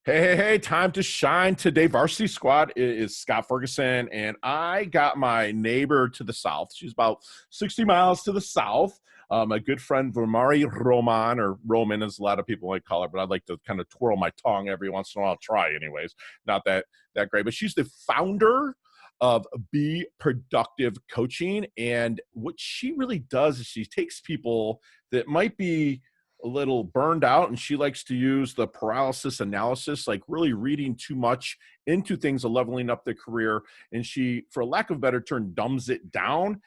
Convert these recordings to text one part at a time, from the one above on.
Hey, time to shine today. Varsity Squad is Scott Ferguson, and I got my neighbor to the south. She's about 60 miles to the south. My good friend, Vimari Roman, or Roman, as a lot of people might call her, but I'd like to kind of twirl my tongue every once in a while. I'll try anyways. Not that great, but she's the founder of Be Productive Coaching. And what she really does is she takes people that might be a little burned out, and she likes to use the paralysis analysis, like really reading too much into things of leveling up their career. And she, for lack of a better term, dumbs it down,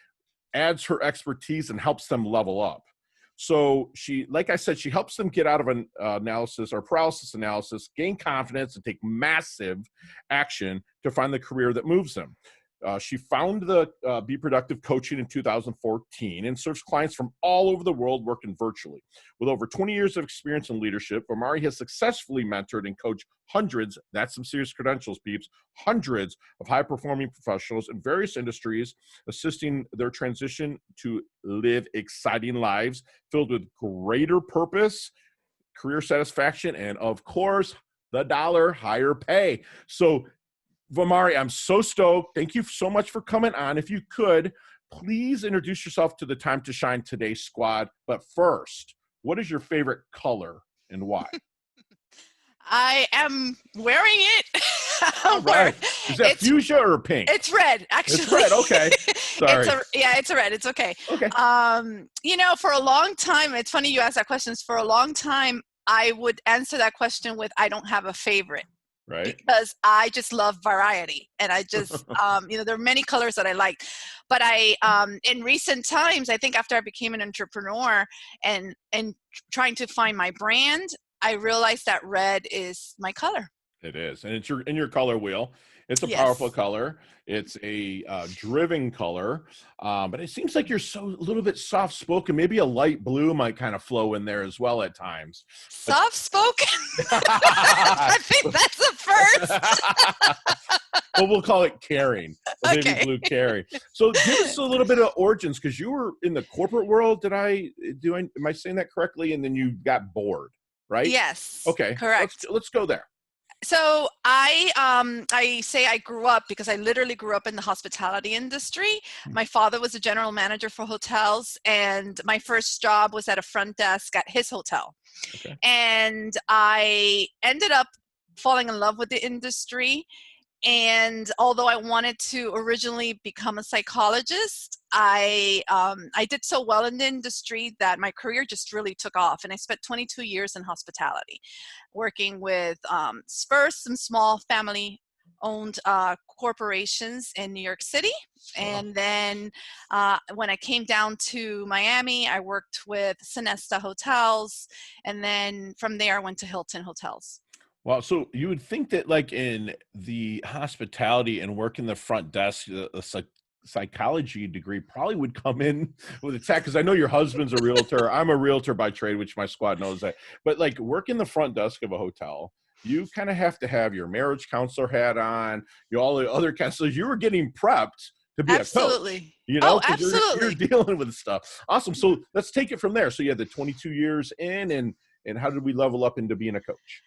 adds her expertise, and helps them level up. So she, like I said, she helps them get out of an analysis or paralysis analysis, gain confidence, and take massive action to find the career that moves them. She found the Be Productive Coaching in 2014 and serves clients from all over the world working virtually. With over 20 years of experience in leadership, Vimari has successfully mentored and coached hundreds, that's some serious credentials, peeps, hundreds of high-performing professionals in various industries, assisting their transition to live exciting lives filled with greater purpose, career satisfaction, and of course, the dollar, higher pay. So Vimari, I'm so stoked. Thank you so much for coming on. If you could, please introduce yourself to the Time to Shine Today squad. But first, what is your favorite color and why? I am wearing it. All right. Is that fuchsia or pink? It's red, actually. It's red. Okay. Sorry. It's a red. It's okay. Okay. For a long time, it's funny you ask that question. For a long time, I would answer that question with, I don't have a favorite. Right. Because I just love variety, and I just, there are many colors that I like. But in recent times, I think after I became an entrepreneur and trying to find my brand, I realized that red is my color. It is, and it's in your color wheel. It's a Yes. powerful color. It's a driven color, but it seems like you're a little bit soft-spoken. Maybe a light blue might kind of flow in there as well at times. Soft-spoken? I think that's the first. Well, we'll call it caring. Or maybe Okay. blue caring. So give us a little bit of origins, because you were in the corporate world. Am I saying that correctly? And then you got bored, right? Yes. Okay. Correct. Let's go there. So I say I grew up because I literally grew up in the hospitality industry. My father was a general manager for hotels, and my first job was at a front desk at his hotel. Okay. And I ended up falling in love with the industry. And although I wanted to originally become a psychologist, I did so well in the industry that my career just really took off. And I spent 22 years in hospitality, working with first some small family-owned corporations in New York City. And then when I came down to Miami, I worked with Sonesta Hotels. And then from there, I went to Hilton Hotels. Well, so you would think that, like, in the hospitality and working the front desk, a psychology degree probably would come in with a tech, because I know your husband's a realtor. I'm a realtor by trade, which my squad knows that. But like working the front desk of a hotel, you kind of have to have your marriage counselor hat on, all the other kinds. So you were getting prepped to be Absolutely. a coach. Absolutely. You're dealing with stuff. Awesome. So let's take it from there. So you had the 22 years in, and how did we level up into being a coach?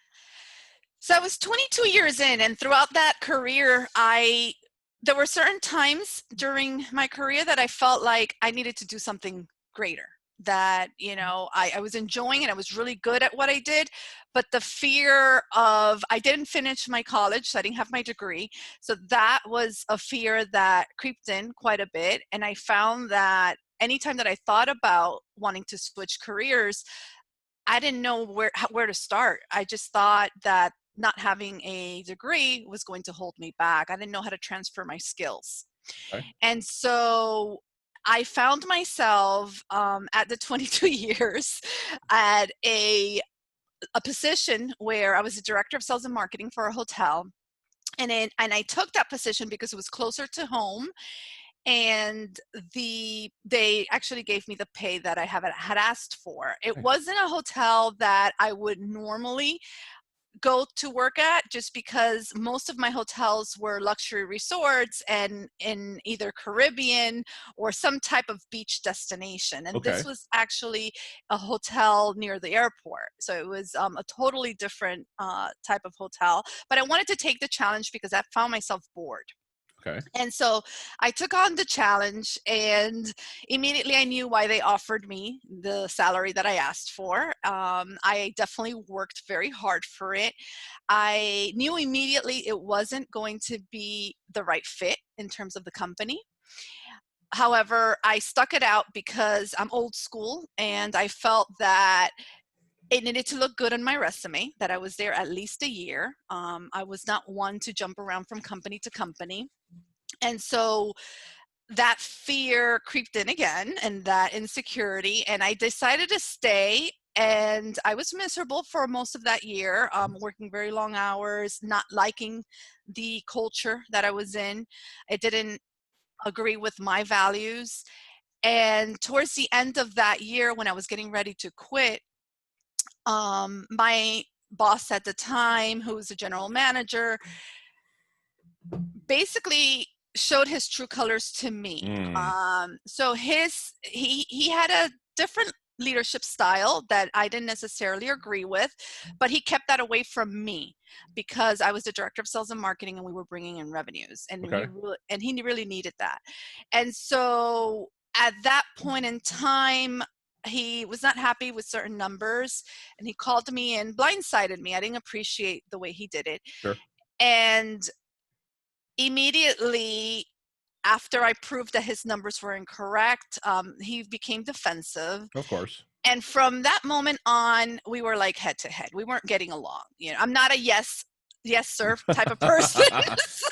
So I was 22 years in, and throughout that career, there were certain times during my career that I felt like I needed to do something greater, that, I was enjoying it. I was really good at what I did, but the fear of, I didn't finish my college, so I didn't have my degree. So that was a fear that creeped in quite a bit. And I found that anytime that I thought about wanting to switch careers, I didn't know where to start. I just thought that not having a degree was going to hold me back. I didn't know how to transfer my skills. Okay. And so I found myself at the 22 years at a position where I was the director of sales and marketing for a hotel. And I took that position because it was closer to home. And they actually gave me the pay that I had asked for. It wasn't a hotel that I would normally go to work at, just because most of my hotels were luxury resorts and in either Caribbean or some type of beach destination. And Okay. this was actually a hotel near the airport. So it was a totally different type of hotel. But I wanted to take the challenge because I found myself bored. Okay. And so I took on the challenge, and immediately I knew why they offered me the salary that I asked for. I definitely worked very hard for it. I knew immediately it wasn't going to be the right fit in terms of the company. However, I stuck it out because I'm old school, and I felt that it needed to look good on my resume, that I was there at least a year. I was not one to jump around from company to company. And so that fear creeped in again, and that insecurity, and I decided to stay. And I was miserable for most of that year, working very long hours, not liking the culture that I was in. It didn't agree with my values. And towards the end of that year, when I was getting ready to quit, my boss at the time, who was the general manager, basically showed his true colors to me. Mm. So he had a different leadership style that I didn't necessarily agree with, but he kept that away from me because I was the director of sales and marketing, and we were bringing in revenues, and Okay. he really needed that. And so at that point in time, he was not happy with certain numbers, and he called me and blindsided me. I didn't appreciate the way he did it. Sure. And immediately after I proved that his numbers were incorrect, he became defensive. Of course. And from that moment on, we were like head to head. We weren't getting along. I'm not a yes, sir type of person.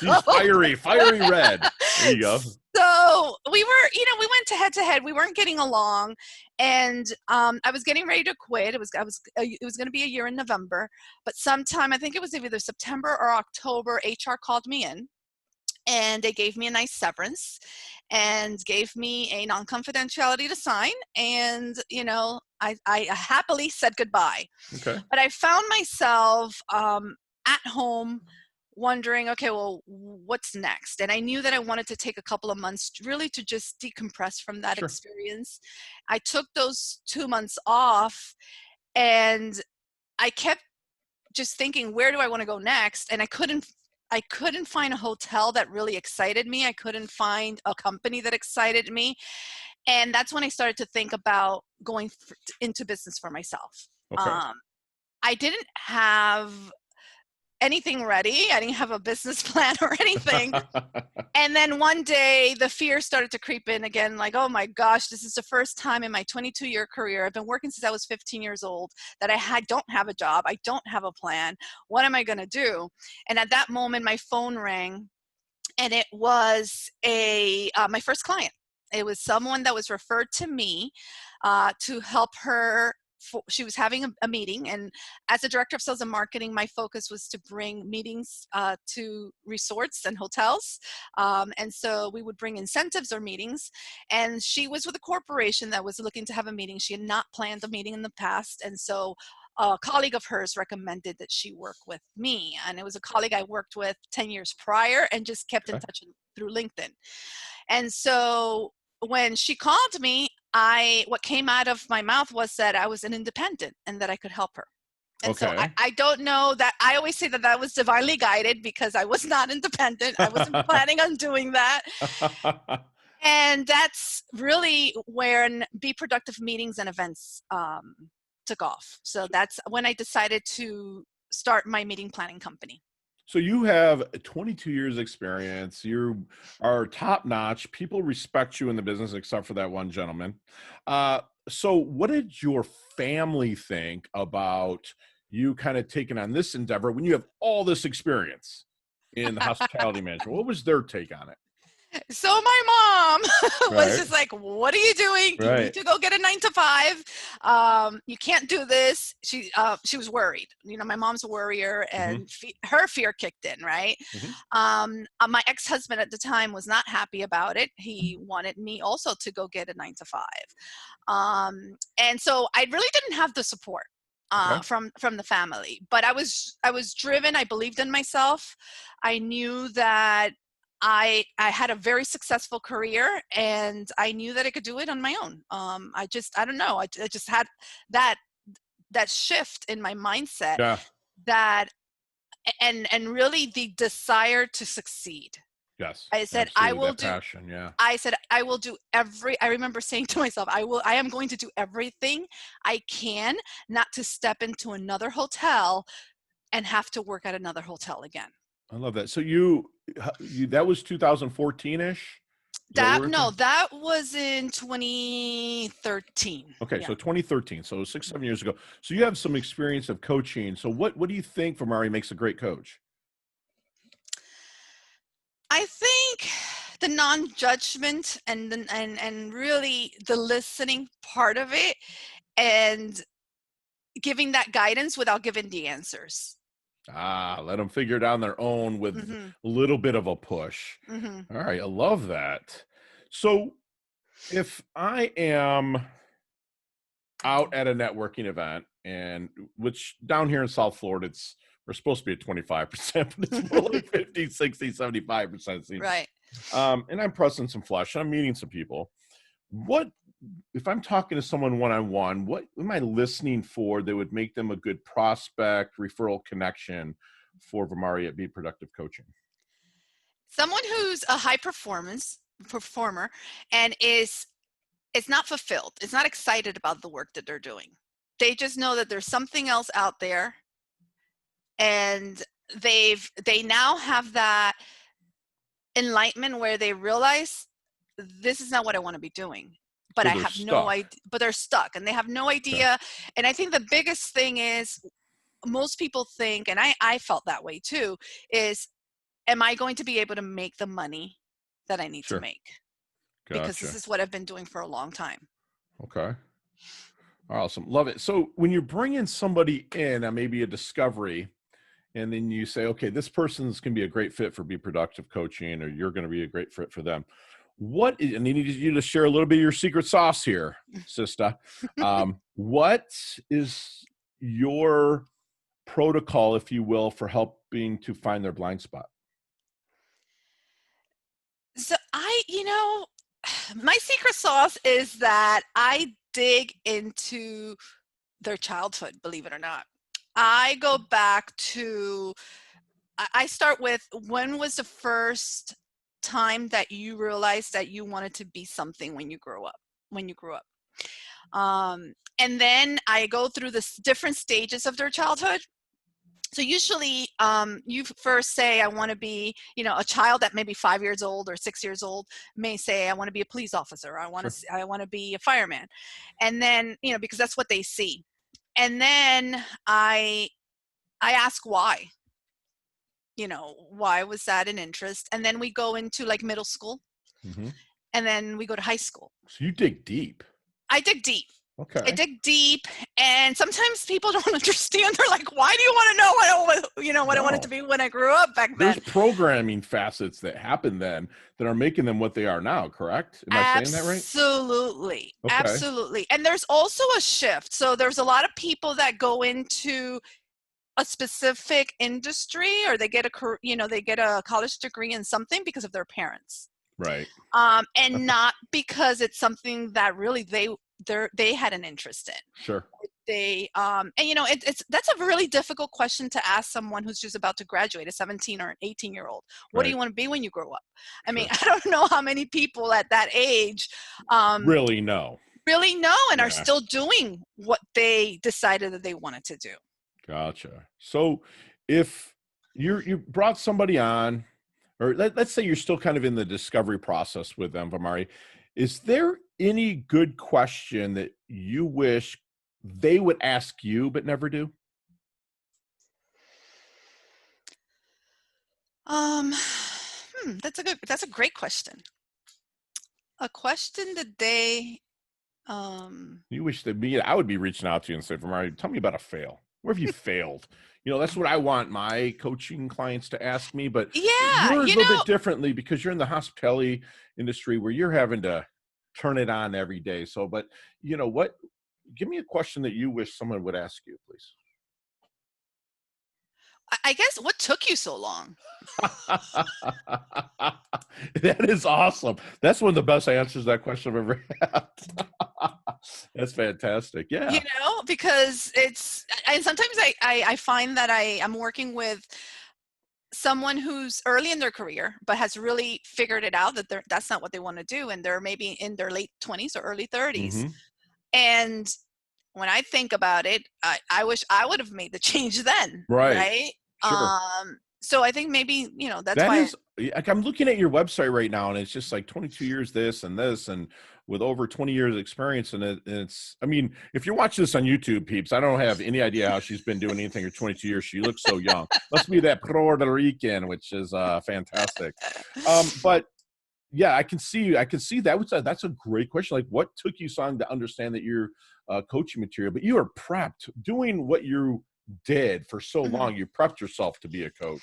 She's so, fiery red. There you go. so we went to head. We weren't getting along, and I was getting ready to quit. It was going to be a year in November, but sometime, I think it was either September or October, HR called me in, and they gave me a nice severance and gave me a non-confidentiality to sign. And I happily said goodbye. Okay. But I found myself at home wondering, okay, well, what's next? And I knew that I wanted to take a couple of months really to just decompress from that Sure. experience. I took those 2 months off, and I kept just thinking, where do I want to go next? And I couldn't find a hotel that really excited me. I couldn't find a company that excited me. And that's when I started to think about going into business for myself. Okay. Um, I didn't have anything ready. I didn't have a business plan or anything. And then one day the fear started to creep in again, like, oh my gosh, this is the first time in my 22-year career, I've been working since I was 15 years old, that don't have a job. I don't have a plan. What am I going to do? And at that moment, my phone rang, and it was my first client. It was someone that was referred to me to help her. She was having a meeting, and as a director of sales and marketing, my focus was to bring meetings to resorts and hotels. And so we would bring incentives or meetings, and she was with a corporation that was looking to have a meeting. She had not planned a meeting in the past, and so a colleague of hers recommended that she work with me. And it was a colleague I worked with 10 years prior and just kept in Okay. touch through LinkedIn. And so when she called me, what came out of my mouth was that I was an independent and that I could help her. And so Okay. I don't know, that I always say that was divinely guided, because I was not independent. I wasn't planning on doing that. And that's really when Be Productive meetings and events took off. So that's when I decided to start my meeting planning company. So you have 22 years experience. You are top notch. People respect you in the business, except for that one gentleman. So what did your family think about you kind of taking on this endeavor when you have all this experience in the hospitality management? What was their take on it? So my mom was Right. just like, what are you doing? You need Right. to go get a 9 to 5. You can't do this. She was worried. My mom's a worrier, Hmm. and her fear kicked in, right? Hmm. My ex-husband at the time was not happy about it. He wanted me also to go get a 9 to 5. And so I really didn't have the support. Okay. from the family. But I was driven. I believed in myself. I knew that I had a very successful career, and I knew that I could do it on my own. I don't know. I just had that shift in my mindset, Yeah. that and really the desire to succeed. Yes. I said I Absolutely. will That do passion. Yeah. I said, I will do I remember saying to myself, I am going to do everything I can not to step into another hotel and have to work at another hotel again. I love that. So that was 2014-ish? Is that what That we're no, saying? that was in 2013. Okay, Yeah. so 2013, so 6, 7 years ago. So you have some experience of coaching. So what do you think Vimari makes a great coach? I think the non-judgment and really the listening part of it, and giving that guidance without giving the answers. Let them figure it out on their own with Mhm. a little bit of a push. Mhm. All right, I love that. So if I am out at a networking event, and which down here in South Florida, we're supposed to be at 25%, but it's more like 50, 60, 75%. It seems. Right. And I'm pressing some flesh. I'm meeting some people. What if I'm talking to someone one-on-one, what am I listening for that would make them a good prospect, referral connection for Vimari at Be Productive Coaching? Someone who's a high performer and is not fulfilled, is not excited about the work that they're doing. They just know that there's something else out there, and they now have that enlightenment where they realize this is not what I want to be doing. But Or I they're have no stuck. idea, but they're stuck and they have no Okay. idea. And I think the biggest thing is, most people think, and I felt that way too, is, am I going to be able to make the money that I need to Sure. make? Because this Gotcha. is what I've been doing for a long time. Okay. Awesome. Love it. So when you're bringing somebody in on maybe a discovery, and then you say, okay, this person's going to be a great fit for Be Productive Coaching, or you're going to be a great fit for them. And they need you to share a little bit of your secret sauce here, sister. What is your protocol, if you will, for helping to find their blind spot? So my secret sauce is that I dig into their childhood, believe it or not. I go back to, I start with, when was the first time that you realized that you wanted to be something when you grew up? And then I go through the different stages of their childhood. So usually you first say, I want to be, a child that maybe 5 years old or 6 years old may say, I want to be a police officer. Sure. I want to be a fireman. And then, because that's what they see. And then I ask why, why was that an interest? And then we go into like middle school, Mm-hmm. and then we go to high school. So you dig deep. I dig deep. I Okay. dig deep, and sometimes people don't understand. They're like, "Why do you want to know what I wanted to No. be when I grew up back There's then?" programming facets that happen then that are making them what they are now, correct? Am I saying that right? Absolutely, Okay. absolutely. And there's also a shift. So there's a lot of people that go into a specific industry, or they get they get a college degree in something because of their parents, Right. and not because it's something that really they had an interest in. Sure. It's that's a really difficult question to ask someone who's just about to graduate, a 17 or an 18-year-old. What do Right. you want to be when you grow up? I mean, Sure. I don't know how many people at that age Really no. really know and are Yeah. still doing what they decided that they wanted to do. Gotcha. So if you brought somebody on, or let's say you're still kind of in the discovery process with them, Vimari, is there any good question that you wish they would ask you but never do? Um, that's a great question. A question that they You wish that I would be reaching out to you and say, Vimari, tell me about a fail. Where have you failed? That's what I want my coaching clients to ask me, but yeah, you're a little bit differently because you're in the hospitality industry where you're having to turn it on every day. So, but what give me a question that you wish someone would ask you, please. I guess, what took you so long? That is awesome. That's one of the best answers to that question I've ever had. That's fantastic. Yeah. Because and sometimes I find that I'm working with someone who's early in their career, but has really figured it out that that's not what they want to do. And they're maybe in their late 20s or early 30s. Mm-hmm. And when I think about it, I wish I would have made the change then. Right. Right. Sure. So I think maybe, that's That why. is, like, I'm looking at your website right now, and it's just like 22 years this, and with over 20 years of experience in it. And it's, I mean, if you're watching this on YouTube, peeps, I don't have any idea how she's been doing anything for 22 years. She looks so young. Must be that Puerto Rican, which is fantastic. But yeah, I can see that's a great question. Like, what took you so long to understand that you're coaching material, but you are prepped doing what you did for so long. You prepped yourself to be a coach.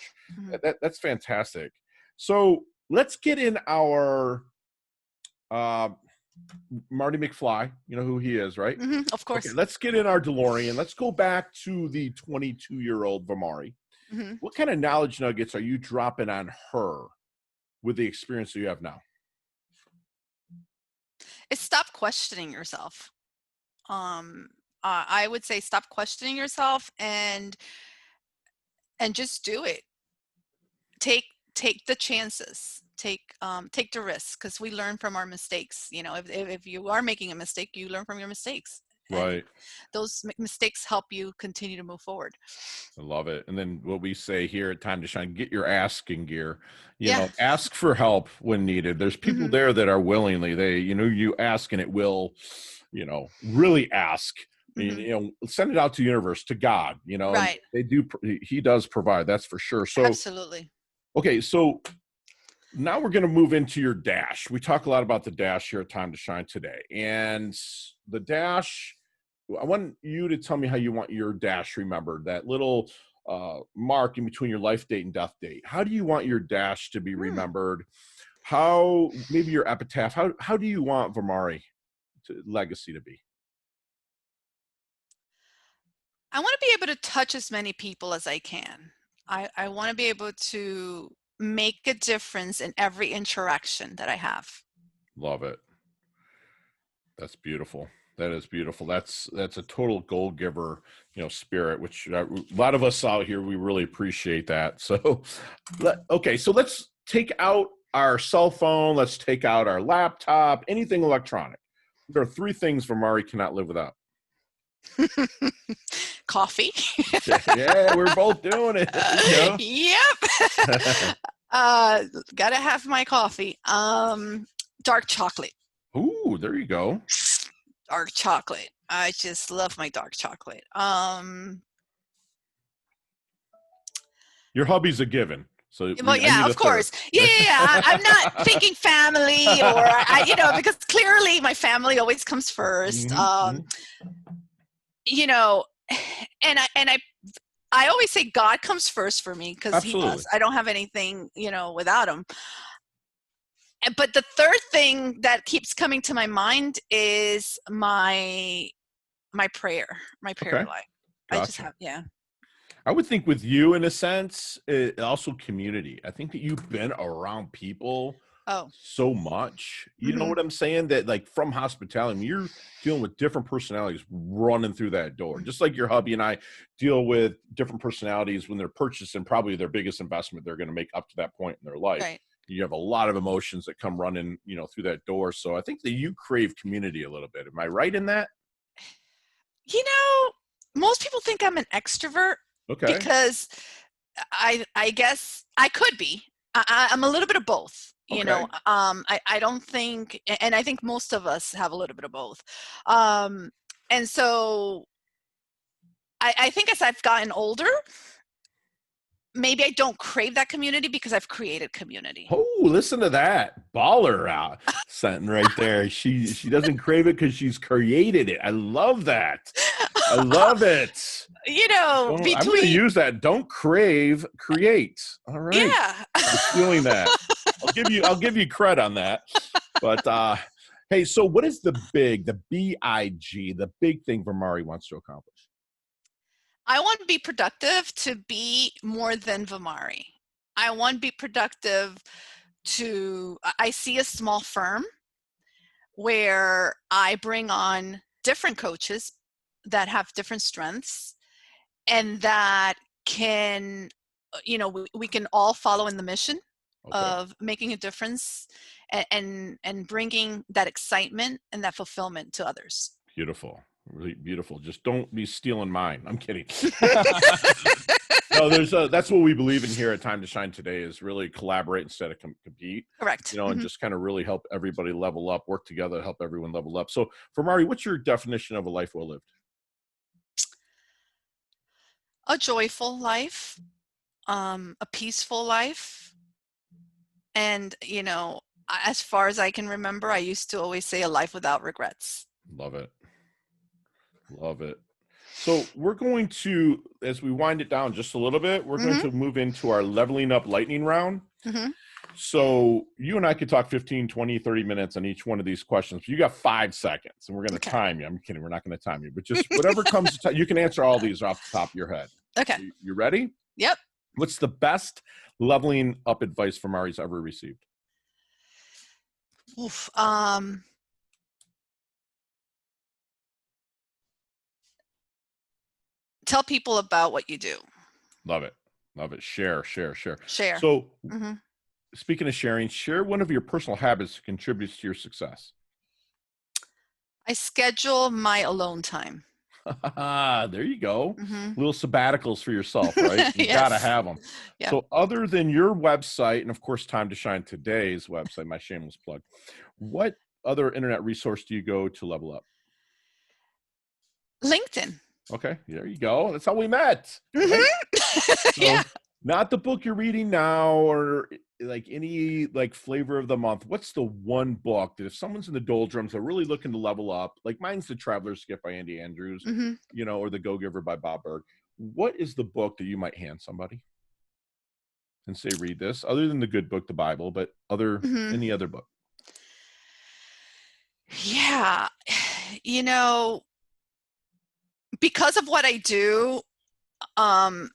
That's fantastic. So let's get in our Marty McFly. You know who he is, right? Of course. Okay, let's get in our DeLorean. Let's go back to the 22-year-old Vimari. What kind of knowledge nuggets are you dropping on her with the experience that you have now? Is stop questioning yourself. I would say stop questioning yourself and just do it. Take the chances. Take the risks, because we learn from our mistakes. If you are making a mistake, you learn from your mistakes. Right. Those mistakes help you continue to move forward. I love it. And then what we say here at Time to Shine, get your asking gear. Ask for help when needed. There's people there that are willingly, you ask and it will, really ask. Send it out to the universe, to God, Right. He does provide, that's for sure. So absolutely. Okay, so now we're going to move into your dash. We talk a lot about the dash here at Time to Shine today. And the dash, I want you to tell me how you want your dash remembered, that little mark in between your life date and death date. How do you want your dash to be remembered? How, maybe your epitaph, how do you want Vimari legacy to be? I want to be able to touch as many people as I can. I want to be able to make a difference in every interaction that I have. Love it. That's beautiful. That is beautiful. That's a total goal giver, spirit, which a lot of us out here, we really appreciate that. So, okay. So let's take out our cell phone. Let's take out our laptop, anything electronic. There are 3 things Vimari cannot live without. Coffee. Yeah, we're both doing it. Yep. Gotta have my coffee. Dark chocolate. Ooh, there you go. Dark chocolate. I just love my dark chocolate. Your hubby's a given. So, well, yeah, of course. Yeah. I'm not thinking family or, because clearly my family always comes first. And I always say God comes first for me, because he does. I don't have anything, without him. But the third thing that keeps coming to my mind is my prayer life. Gotcha. I just have, I would think with you, in a sense, also community. I think that you've been around people so much. You know what I'm saying? That, like, from hospitality, you're dealing with different personalities running through that door. Just like your hubby and I deal with different personalities when they're purchasing probably their biggest investment they're going to make up to that point in their life. Right. You have a lot of emotions that come running, through that door. So I think that you crave community a little bit. Am I right in that? Most people think I'm an extrovert. Okay. Because I guess I could be. I'm a little bit of both. I don't think, and I think most of us have a little bit of both. And so I think as I've gotten older, maybe I don't crave that community because I've created community. Oh, listen to that baller sentence right there. She doesn't crave it because she's created it. I love that. I love it. I'm going to use that. Don't crave, create. All right. Yeah. I'm feeling that. I'll give you credit on that. But hey, Hey, so what is the B-I-G, the big thing Vimari wants to accomplish? I want to be productive to be more than Vimari. I want to be productive I see a small firm where I bring on different coaches that have different strengths and that can, we can all follow in the mission Okay. of making a difference and bringing that excitement and that fulfillment to others. Beautiful. Really beautiful. Just don't be stealing mine. I'm kidding. No, that's what we believe in here at Time to Shine today, is really collaborate instead of compete. Correct. And just kind of really help everybody level up, work together, help everyone level up. So for Mari, what's your definition of a life well lived? A joyful life, a peaceful life. And, as far as I can remember, I used to always say a life without regrets. Love it. Love it. So we're going to, as we wind it down just a little bit, we're going to move into our leveling up lightning round. So you and I could talk 15, 20, 30 minutes on each one of these questions. You got 5 seconds, and we're going to time you. I'm kidding. We're not going to time you. But just whatever comes to you can answer all these off the top of your head. Okay. You ready? Yep. What's the best leveling up advice from Mari's ever received? Oof. Tell people about what you do. Love it. Love it. Share. Share. So speaking of sharing, share one of your personal habits that contributes to your success. I schedule my alone time. There you go. Little sabbaticals for yourself, right? You Yes. got to have them. Yeah. So other than your website, and of course, Time to Shine today's website, my shameless plug, what other internet resource do you go to level up? LinkedIn. Okay, there you go. That's how we met. Right? So, Yeah. not the book you're reading now or like any like flavor of the month. What's the one book that if someone's in the doldrums, they're really looking to level up, like mine's The Traveler's Gift by Andy Andrews, or The Go-Giver by Bob Berg. What is the book that you might hand somebody and say, read this, other than the good book, the Bible, but any other book? Yeah. Because of what I do, and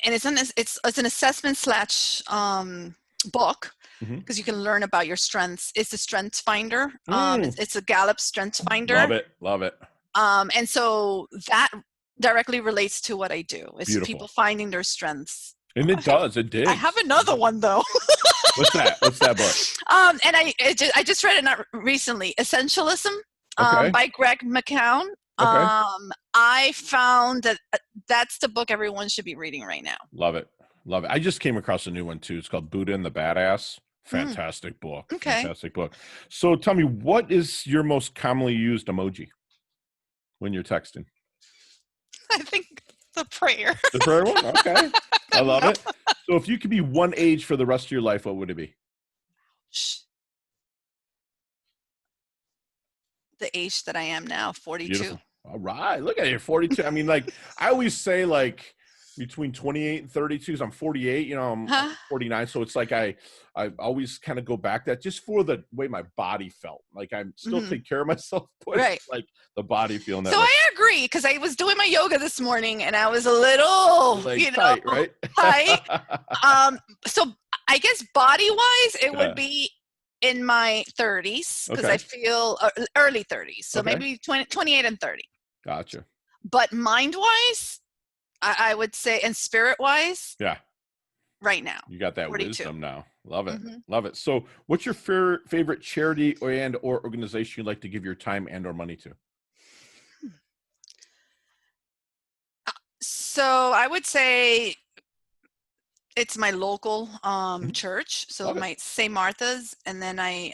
it's an assessment / book, because you can learn about your strengths. It's a strengths finder. It's a Gallup strengths finder. Love it. And so that directly relates to what I do. It's Beautiful. People finding their strengths. And it does. It did. I have another one though. What's that book? And I just read it not recently. Essentialism Okay. by Greg McKeown. Okay. I found that that's the book everyone should be reading right now. Love it. I just came across a new one too. It's called Buddha and the Badass. Fantastic book. Okay. Fantastic book. So tell me, what is your most commonly used emoji when you're texting? I think the prayer. The prayer one? Okay. I love it. So if you could be one age for the rest of your life, what would it be? The age that I am now, 42. Beautiful. All right. Look at you, 42. I mean, like, I always say, like, between 28 and 32, because I'm 48, I'm 49. So it's like I always kind of go back that just for the way my body felt. Like, I still take care of myself, but it's like the body feeling that So way. I agree, because I was doing my yoga this morning and I was a little, tight, right? Tight. So I guess body-wise, it would be in my 30s, because I feel early 30s. So maybe 28 and 30. Gotcha. But mind-wise, I would say, and spirit-wise, right now. You got that 42. wisdom now. Love it. Love it. So what's your favorite charity or organization you'd like to give your time and or money to? So I would say it's my local church. So my St. Martha's. And then I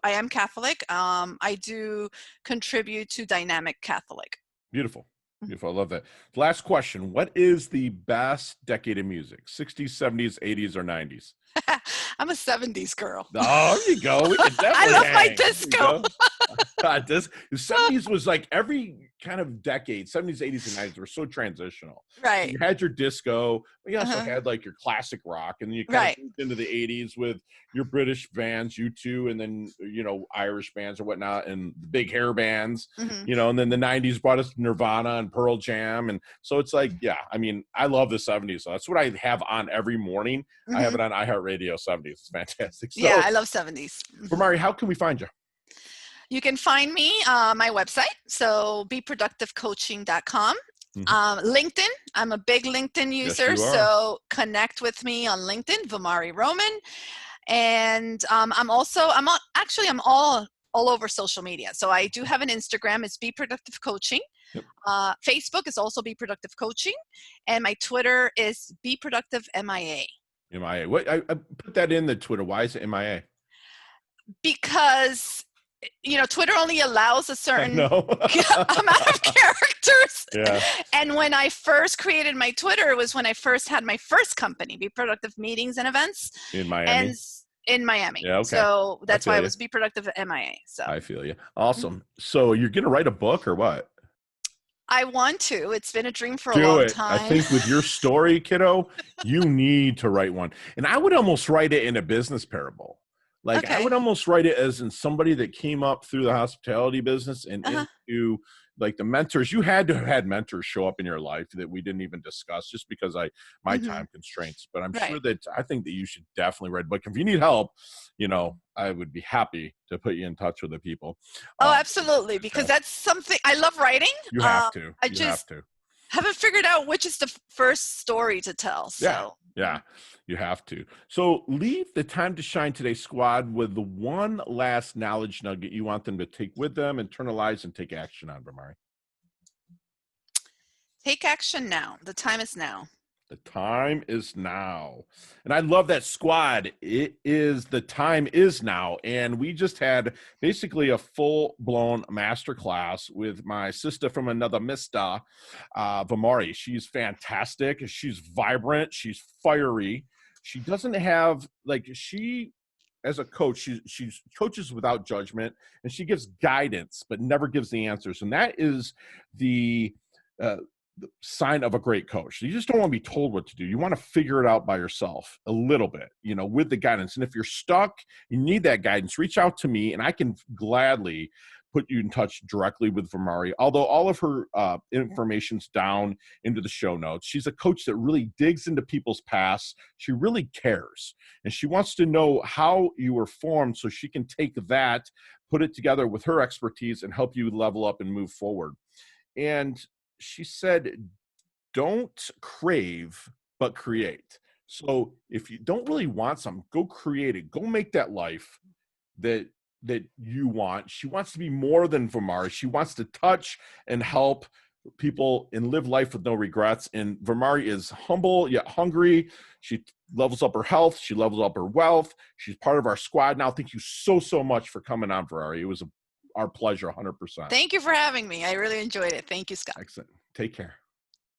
am Catholic. I do contribute to Dynamic Catholic. Beautiful. Beautiful. I love that. Last question. What is the best decade of music? 60s, 70s, 80s, or 90s? I'm a 70s girl. Oh, there you go. We can definitely I love my disco. The 70s was like every kind of decades, 70s, 80s, and 90s were so transitional. Right. You had your disco, but you also Uh-huh. had like your classic rock, and then you kind of Right. moved into the 80s with your British bands, U2, and then, Irish bands or whatnot, and the big hair bands, Hmm. and then the 90s brought us Nirvana and Pearl Jam. And so it's like, yeah, I mean, I love the 70s. So that's what I have on every morning. I have Hmm. it on iHeartRadio 70s. It's fantastic. Yeah, So, I love 70s. Vimari, how can we find you? You can find me my website, so beproductivecoaching.com. Mhm. LinkedIn, I'm a big LinkedIn Yes, user, you are. so connect with me on LinkedIn, Vimari Roman. And I'm all over social media. So I do have an Instagram, it's Be Productive Coaching. Yep. Facebook is also Be Productive Coaching, and my Twitter is Be Productive MIA. MIA. What I put that in the Twitter. Why is it MIA? Because Twitter only allows a I certain know. amount of characters. Yeah. And when I first created my Twitter, it was when I first had my first company, Be Productive Meetings and Events, In and Miami. in Miami. Yeah. Okay. So I that's why feel it you. was Be Productive MIA. So I feel you. Awesome. So you're gonna write a book or what? I want to. It's been a dream for a Do long it. I time. think with your story, kiddo, you need to write one. And I would almost write it in a business parable. Like I would Okay. almost write it as in somebody that came up through the hospitality business and Uh-huh. into like the mentors. You had to have had mentors show up in your life that we didn't even discuss just because my Hmm. time constraints. But I'm sure Right. that I think that you should definitely write a book. If you need help, I would be happy to put you in touch with the people. Oh, It's absolutely. Because fantastic. that's something I love writing. You have to. I You have just to. haven't figured out which is the first story to tell. Yeah, So yeah, you have to. So leave the time to shine today squad with the one last knowledge nugget you want them to take with them, internalize, and take action on, Vimari. take action now. The time is now. The time is now. And I love that squad. The time is now. And we just had basically a full-blown masterclass with my sister from another mister, Vimari. She's fantastic. She's vibrant. She's fiery. She doesn't have, as a coach, she coaches without judgment, and she gives guidance, but never gives the answers. And that is uh, the sign of a great coach. You just don't want to be told what to do. You want to figure it out by yourself a little bit, with the guidance. And if you're stuck, you need that guidance, reach out to me and I can gladly put you in touch directly with Vimari. Although all of her information's down into the show notes. She's a coach that really digs into people's past. She really cares. And she wants to know how you were formed so she can take that, put it together with her expertise and help you level up and move forward. And she said, don't crave, but create. So if you don't really want something, go create it. Go make that life that you want. She wants to be more than Vimari. She wants to touch and help people and live life with no regrets. And Vimari is humble yet hungry. She levels up her health. She levels up her wealth. She's part of our squad now. Thank you so much for coming on, Vimari. It was our pleasure, 100%. Thank you for having me. I really enjoyed it. Thank you, Scott. Excellent. Take care.